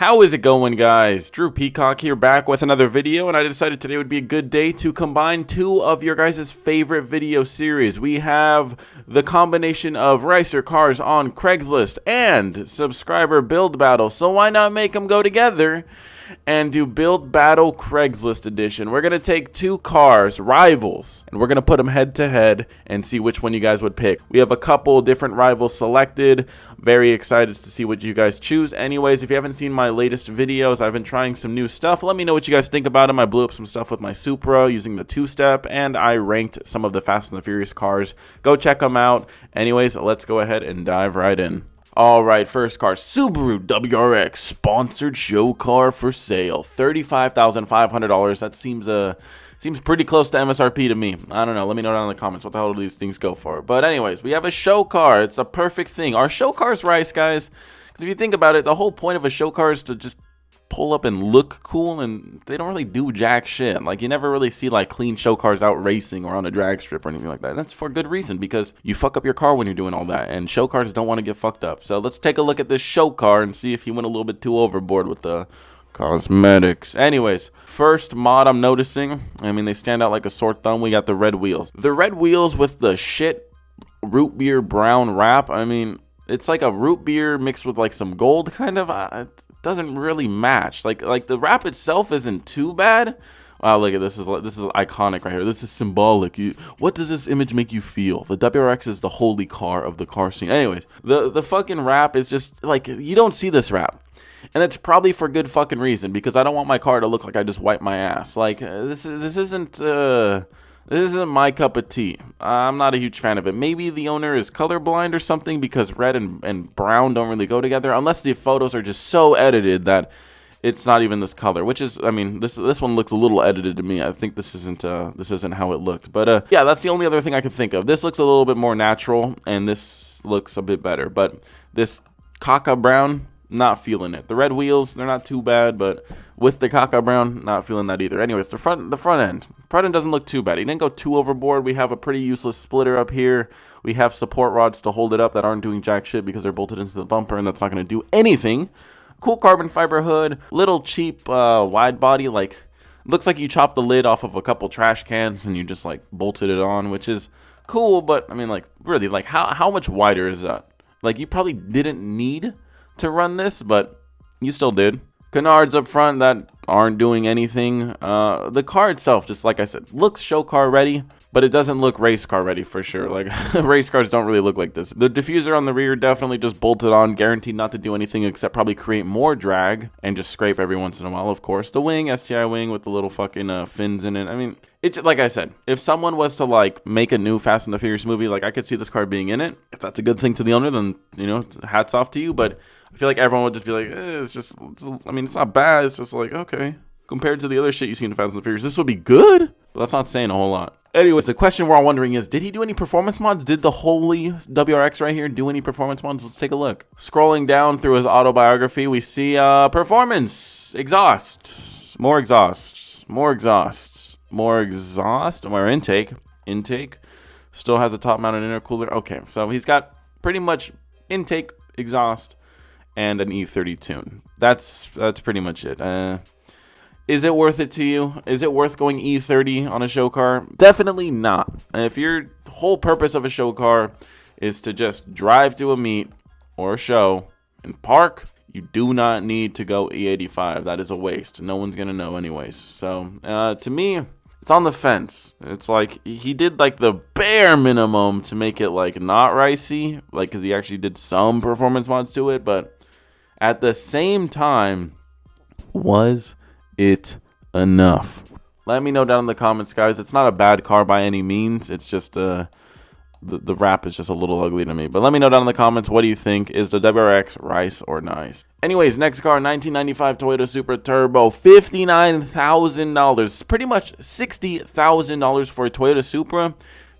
How is it going, guys? Drew Peacock here, back with another video, and I decided today would be a good day to combine two of your guys' favorite video series. We have the combination of racer cars on Craigslist and subscriber build battle, so why not make them go together and do build battle Craigslist edition. We're going to take two cars, rivals, and we're going to put them head to head and see which one you guys would pick. We have a couple different rivals selected. Very excited to see what you guys choose. Anyways, if you haven't seen my latest videos, I've been trying some new stuff. Let me know what you guys think about them. I blew up some stuff with my Supra using the two-step, and I ranked some of the Fast and the Furious cars. Go check them out. Anyways, let's go ahead and dive right in. Alright, first car, Subaru WRX, sponsored show car for sale, $35,500. That seems pretty close to MSRP to me. I don't know, let me know down in the comments what the hell do these things go for. But anyways, we have a show car. It's a perfect thing. Are show cars rice, guys? Because if you think about it, the whole point of a show car is to just pull up and look cool, and they don't really do jack shit. Like, you never really see like clean show cars out racing or on a drag strip or anything like that. And that's for good reason, because you fuck up your car when you're doing all that, and show cars don't want to get fucked up. So let's take a look at this show car and see if he went a little bit too overboard with the cosmetics. Anyways, first mod I'm noticing, I mean, they stand out like a sore thumb. We got the red wheels. The red wheels with the shit root beer brown wrap. I mean, it's like a root beer mixed with like some gold kind of. Doesn't really match. Like the wrap itself isn't too bad. Wow, look at this. This is iconic right here. This is symbolic. What does this image make you feel? The WRX is the holy car of the car scene. Anyways, the fucking wrap is just like, you don't see this wrap. And it's probably for good fucking reason, because I don't want my car to look like I just wiped my ass. Like, this isn't my cup of tea. I'm not a huge fan of it. Maybe the owner is colorblind or something, because red and brown don't really go together, unless the photos are just so edited that it's not even this color, which is, I mean, this one looks a little edited to me. I think this isn't how it looked. But yeah, that's the only other thing I could think of. This looks a little bit more natural, and this looks a bit better. But this caca brown, not feeling it. The red wheels, they're not too bad, but with the caca brown, not feeling that either. Anyways, the front end doesn't look too bad. He didn't go too overboard. We have a pretty useless splitter up here. We have support rods to hold it up that aren't doing jack shit because they're bolted into the bumper, and that's not going to do anything. Cool carbon fiber hood, little cheap wide body. Like, looks like you chopped the lid off of a couple trash cans and you just like bolted it on, which is cool. But I mean, like, really, like how much wider is that? Like, you probably didn't need to run this, but you still did. Canards up front that aren't doing anything. The car itself, just like I said, looks show car ready, but it doesn't look race car ready for sure. Like, race cars don't really look like this. The diffuser on the rear definitely just bolted on, guaranteed not to do anything except probably create more drag and just scrape every once in a while, of course. The wing, STI wing with the little fucking fins in it. I mean, it's like I said, if someone was to like make a new Fast and the Furious movie, like, I could see this car being in it. If that's a good thing to the owner, then, you know, hats off to you. But I feel like everyone would just be like, I mean, it's not bad. It's just like, okay. Compared to the other shit you see in Fast and the Furious, this would be good. But that's not saying a whole lot. Anyways, the question we're all wondering is, did he do any performance mods? Did the holy WRX right here do any performance mods? Let's take a look. Scrolling down through his autobiography, we see performance, exhaust, more exhausts, more exhausts, more exhaust, more intake. Still has a top-mounted intercooler. Okay, so he's got pretty much intake, exhaust, and an E30 tune. That's pretty much it. Is it worth it to you? Is it worth going E30 on a show car? Definitely not. If your whole purpose of a show car is to just drive to a meet or a show and park, you do not need to go E85. That is a waste. No one's gonna know anyways. So to me, it's on the fence. It's like he did like the bare minimum to make it like not ricey, like, because he actually did some performance mods to it, but at the same time, was it enough? Let me know down in the comments, guys. It's not a bad car by any means. It's just the wrap is just a little ugly to me. But let me know down in the comments, what do you think? Is the WRX rice or nice? Anyways, next car, 1995 Toyota Supra Turbo, $59,000. Pretty much $60,000 for a Toyota Supra.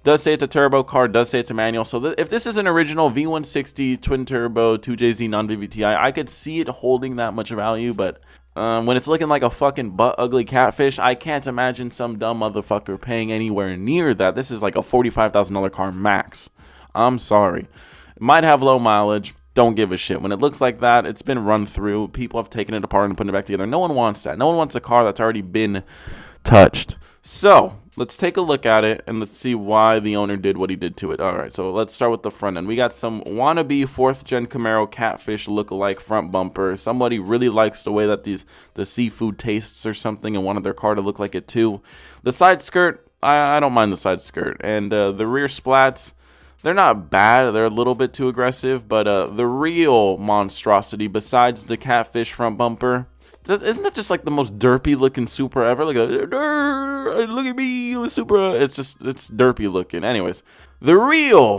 Does say it's a turbo car, does say it's a manual. So if this is an original V160 twin turbo 2JZ non-VVTi, I could see it holding that much value, but when it's looking like a fucking butt ugly catfish, I can't imagine some dumb motherfucker paying anywhere near that. This is like a $45,000 car max. I'm sorry. It might have low mileage. don't give a shit. When it looks like that, it's been run through. People have taken it apart and put it back together. No one wants that. No one wants a car that's already been touched. So let's take a look at it and let's see why the owner did what he did to it. All right, so let's start with the front end. We got some wannabe 4th gen Camaro catfish look-alike front bumper. Somebody really likes the way that the seafood tastes or something and wanted their car to look like it too. The side skirt, I don't mind the side skirt. And the rear splats, they're not bad. They're a little bit too aggressive, but the real monstrosity besides the catfish front bumper, isn't that just like the most derpy looking Supra ever? Like look at me, the Supra. It's derpy looking. Anyways, the real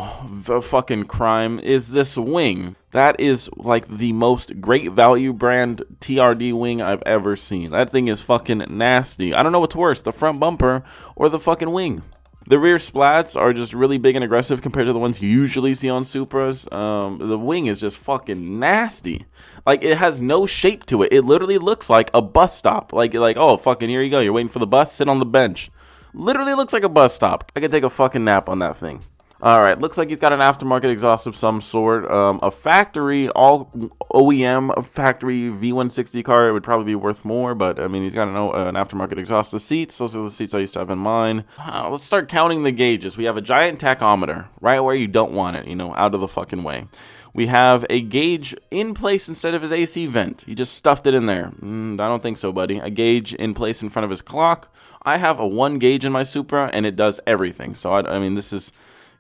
fucking crime is this wing. That is like the most great value brand TRD wing I've ever seen. That thing is fucking nasty. I don't know what's worse, the front bumper or the fucking wing. The rear splats are just really big and aggressive compared to the ones you usually see on Supras. The wing is just fucking nasty. Like, it has no shape to it. It literally looks like a bus stop. Like oh, fucking here you go. You're waiting for the bus, sit on the bench. Literally looks like a bus stop. I could take a fucking nap on that thing. All right, looks like he's got an aftermarket exhaust of some sort. A factory, all OEM factory V160 car, it would probably be worth more, but I mean, he's got an aftermarket exhaust. The seats, those are the seats I used to have in mine. Let's start counting the gauges. We have a giant tachometer, right where you don't want it, out of the fucking way. We have a gauge in place instead of his AC vent. He just stuffed it in there. I don't think so, buddy. A gauge in place in front of his clock. I have a 1 gauge in my Supra, and it does everything. So, I mean, this is...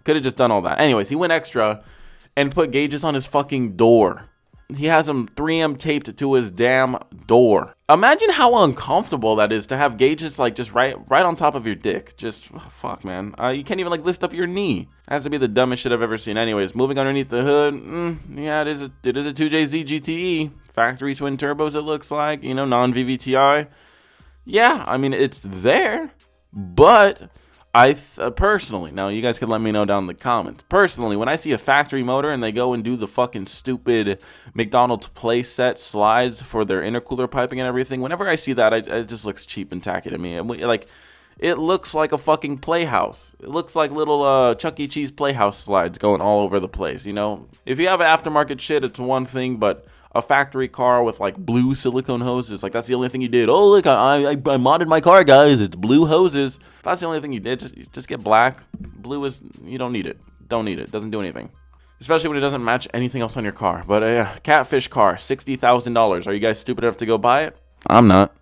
Could have just done all that. Anyways, he went extra and put gauges on his fucking door. He has them 3M taped to his damn door. Imagine how uncomfortable that is to have gauges like just right on top of your dick. Just, oh, fuck, man. You can't even like lift up your knee. It has to be the dumbest shit I've ever seen. Anyways, moving underneath the hood. Yeah, it is a 2JZ GTE. Factory twin turbos, it looks like. Non-VVTi. Yeah, I mean, it's there. But... personally, now you guys can let me know down in the comments. Personally, when I see a factory motor and they go and do the fucking stupid McDonald's playset slides for their intercooler piping and everything, whenever I see that, it just looks cheap and tacky to me. Like, it looks like a fucking playhouse. It looks like little Chuck E. Cheese playhouse slides going all over the place, If you have aftermarket shit, it's one thing, but... a factory car with like blue silicone hoses, like that's the only thing you did. Oh, look, I modded my car, guys. It's blue hoses. That's the only thing you did. Just get black. Blue is, you don't need it. Don't need it. Doesn't do anything. Especially when it doesn't match anything else on your car. But catfish car, $60,000. Are you guys stupid enough to go buy it? I'm not.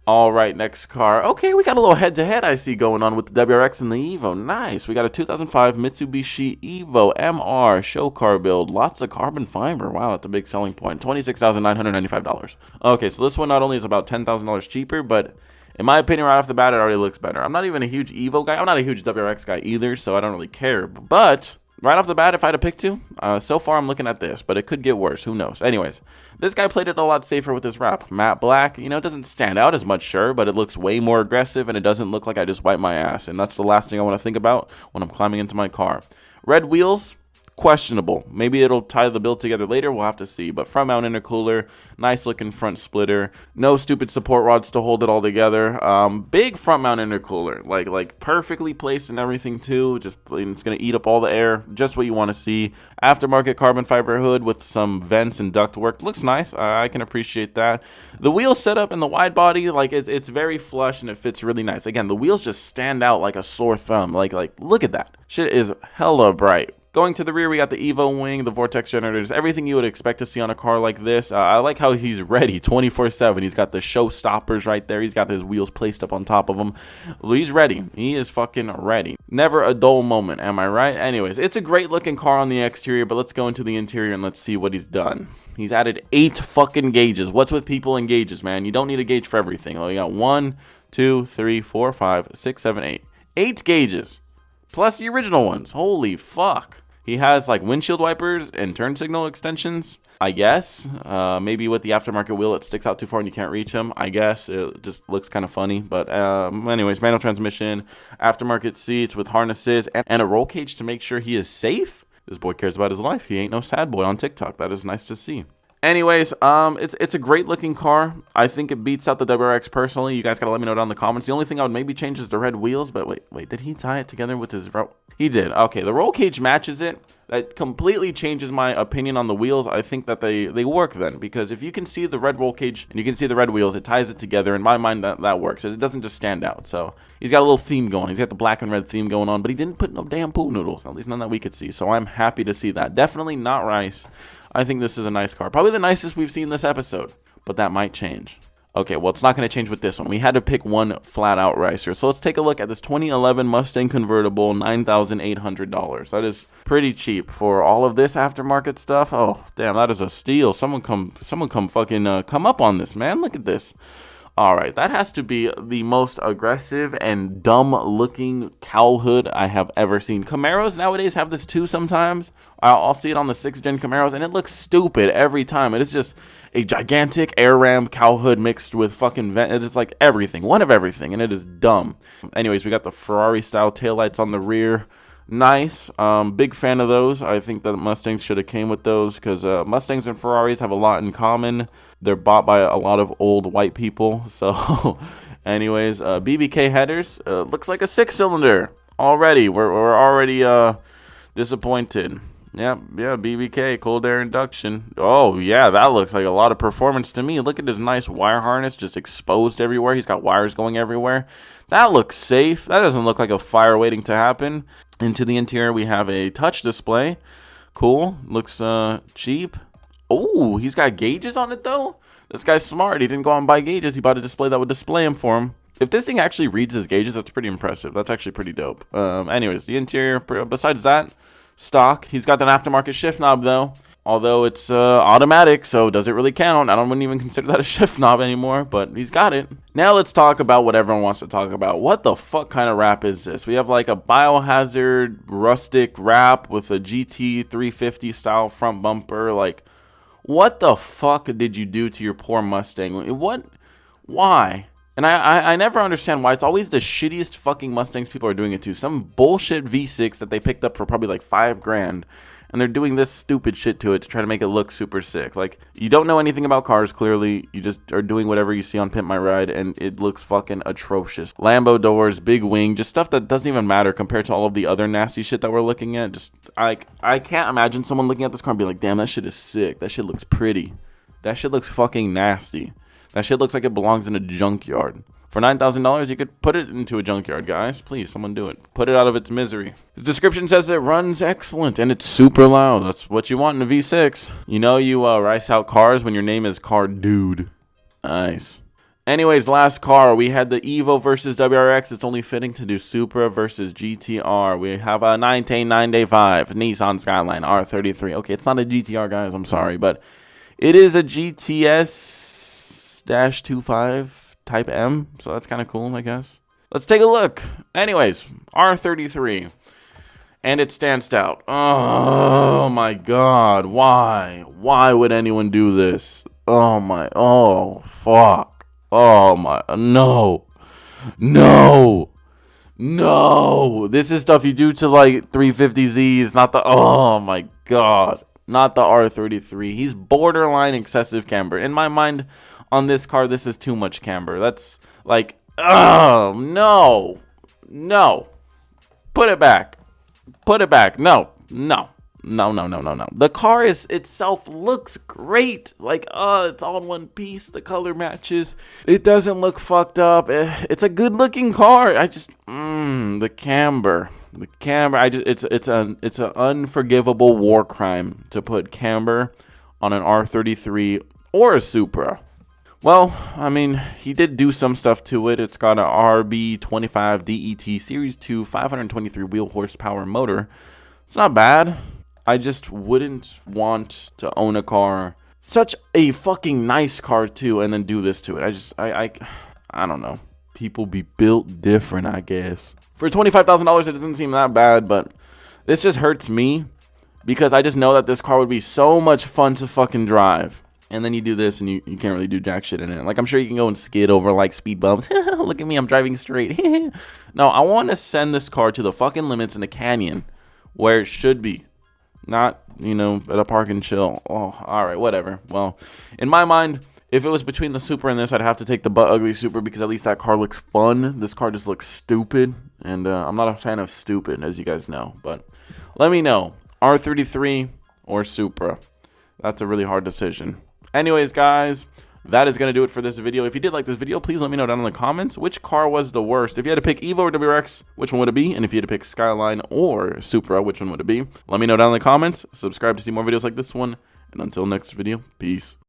All right, next car. Okay, we got a little head-to-head I see going on with the WRX and the Evo. Nice. We got a 2005 Mitsubishi Evo MR show car build. Lots of carbon fiber. Wow, that's a big selling point. $26,995. Okay, so this one not only is about $10,000 cheaper, but in my opinion, right off the bat, it already looks better. I'm not even a huge Evo guy. I'm not a huge WRX guy either, so I don't really care. But... right off the bat, if I had to pick two, so far I'm looking at this, but it could get worse. Who knows? Anyways, this guy played it a lot safer with his wrap. Matte black, it doesn't stand out as much, sure, but it looks way more aggressive, and it doesn't look like I just wiped my ass, and that's the last thing I want to think about when I'm climbing into my car. Red wheels, questionable. Maybe it'll tie the build together later. We'll have to see. But front mount intercooler, nice looking front splitter. No stupid support rods to hold it all together. Big front mount intercooler, like perfectly placed and everything too. Just it's gonna eat up all the air. Just what you want to see. Aftermarket carbon fiber hood with some vents and duct work. Looks nice. I can appreciate that. The wheel setup and the wide body, like it's very flush and it fits really nice. Again, the wheels just stand out like a sore thumb. Like look at that. Shit is hella bright. Going to the rear, we got the Evo wing, the vortex generators, everything you would expect to see on a car like this. I like how he's ready 24/7. He's got the show stoppers right there. He's got his wheels placed up on top of him. He's ready. He is fucking ready. Never a dull moment, am I right? Anyways, it's a great looking car on the exterior, but let's go into the interior and let's see what he's done. He's added 8 fucking gauges. What's with people and gauges, man? You don't need a gauge for everything. Oh, you got 1, 2, 3, 4, 5, 6, 7, 8. 8 gauges. Plus the original ones. Holy fuck. He has like windshield wipers and turn signal extensions, I guess. Maybe with the aftermarket wheel, it sticks out too far and you can't reach him. I guess it just looks kind of funny. But anyways, manual transmission, aftermarket seats with harnesses, and a roll cage to make sure he is safe. This boy cares about his life. He ain't no sad boy on TikTok. That is nice to see. Anyways, it's a great looking car. I think it beats out the WRX personally. You guys gotta let me know down in the comments. The only thing I would maybe change is the red wheels, but wait, did he tie it together with his He did. Okay, the roll cage matches it. That completely changes my opinion on the wheels. I think that they work then, because if you can see the red roll cage and you can see the red wheels, it ties it together. In my mind, that works. It doesn't just stand out. So he's got a little theme going. He's got the black and red theme going on, but he didn't put no damn pool noodles, at least none that we could see. So I'm happy to see that. Definitely not rice. I think this is a nice car. Probably the nicest we've seen this episode, but that might change. Okay, well, it's not going to change with this one. We had to pick one flat-out ricer. So let's take a look at this 2011 Mustang convertible, $9,800. That is pretty cheap for all of this aftermarket stuff. Oh, damn, that is a steal. Someone come fucking come up on this, man. Look at this. All right, that has to be the most aggressive and dumb-looking cowl hood I have ever seen. Camaros nowadays have this too sometimes. I'll see it on the 6th-gen Camaros, and it looks stupid every time. It is just a gigantic air ram cowl hood mixed with fucking vent. It is like everything, one of everything, and it is dumb. Anyways, we got the Ferrari-style taillights on the rear. Nice. Big fan of those. I think that Mustangs should have came with those, because Mustangs and Ferraris have a lot in common. They're bought by a lot of old white people. So anyways, BBK headers. Looks like a 6-cylinder already. We're already disappointed. Yeah, BBK, cold air induction. Oh, yeah, that looks like a lot of performance to me. Look at his nice wire harness just exposed everywhere. He's got wires going everywhere. That looks safe. That doesn't look like a fire waiting to happen. Into the interior, we have a touch display. Cool. Looks cheap. Oh, he's got gauges on it, though. This guy's smart. He didn't go out and buy gauges. He bought a display that would display them for him. If this thing actually reads his gauges, that's pretty impressive. That's actually pretty dope. Anyways, the interior, besides that, stock. He's got an aftermarket shift knob, though. Although it's automatic, so does it really count? Wouldn't even consider that a shift knob anymore, but he's got it. Now let's talk about what everyone wants to talk about. What the fuck kind of wrap is this? We have like a biohazard rustic wrap with a GT 350 style front bumper. Like, what the fuck did you do to your poor Mustang? What? Why? And I never understand why it's always the shittiest fucking Mustangs people are doing it to. Some bullshit V6 that they picked up for probably like $5 grand. And they're doing this stupid shit to it to try to make it look super sick. Like, you don't know anything about cars, clearly. You just are doing whatever you see on Pimp My Ride, and it looks fucking atrocious. Lambo doors, big wing, just stuff that doesn't even matter compared to all of the other nasty shit that we're looking at. Just, I can't imagine someone looking at this car and be like, damn, that shit is sick. That shit looks pretty. That shit looks fucking nasty. That shit looks like it belongs in a junkyard. For $9,000, you could put it into a junkyard, guys. Please, someone do it. Put it out of its misery. The description says it runs excellent, and it's super loud. That's what you want in a V6. You know you rice out cars when your name is Car Dude. Nice. Anyways, last car. We had the Evo versus WRX. It's only fitting to do Supra versus GTR. We have a 9-day-5 Nissan Skyline R33. Okay, it's not a GTR, guys. I'm sorry, but it is a GTS-25 Type M, so that's kind of cool, I guess. Let's take a look. Anyways, R33, and it stands out. Oh my god, why would anyone do this? Oh fuck, oh my, no, this is stuff you do to like 350Zs, not the, oh my god, not the R33. He's borderline excessive camber in my mind. On this car, this is too much camber. That's like, oh, no. Put it back. No. The car itself looks great. Like, it's all in one piece. The color matches. It doesn't look fucked up. It's a good looking car. The camber. It's an unforgivable war crime to put camber on an R33 or a Supra. Well, I mean, he did do some stuff to it. It's got an RB25 DET Series 2 523 wheel horsepower motor. It's not bad. I just wouldn't want to own a car, such a fucking nice car too, and then do this to it. I don't know. People be built different, I guess. For $25,000, it doesn't seem that bad, but this just hurts me because I just know that this car would be so much fun to fucking drive. And then you do this and you can't really do jack shit in it. Like, I'm sure you can go and skid over, like, speed bumps. Look at me, I'm driving straight. No, I want to send this car to the fucking limits in a canyon where it should be. not, you know, at a park and chill. Oh, all right, whatever. Well, in my mind, if it was between the Supra and this, I'd have to take the butt ugly Supra because at least that car looks fun. This car just looks stupid, and I'm not a fan of stupid, as you guys know. But let me know, R33 or Supra. That's a really hard decision. Anyways, guys, that is going to do it for this video. If you did like this video, please let me know down in the comments which car was the worst. If you had to pick Evo or WRX, which one would it be? And if you had to pick Skyline or Supra, which one would it be? Let me know down in the comments. Subscribe to see more videos like this one. And until next video, peace.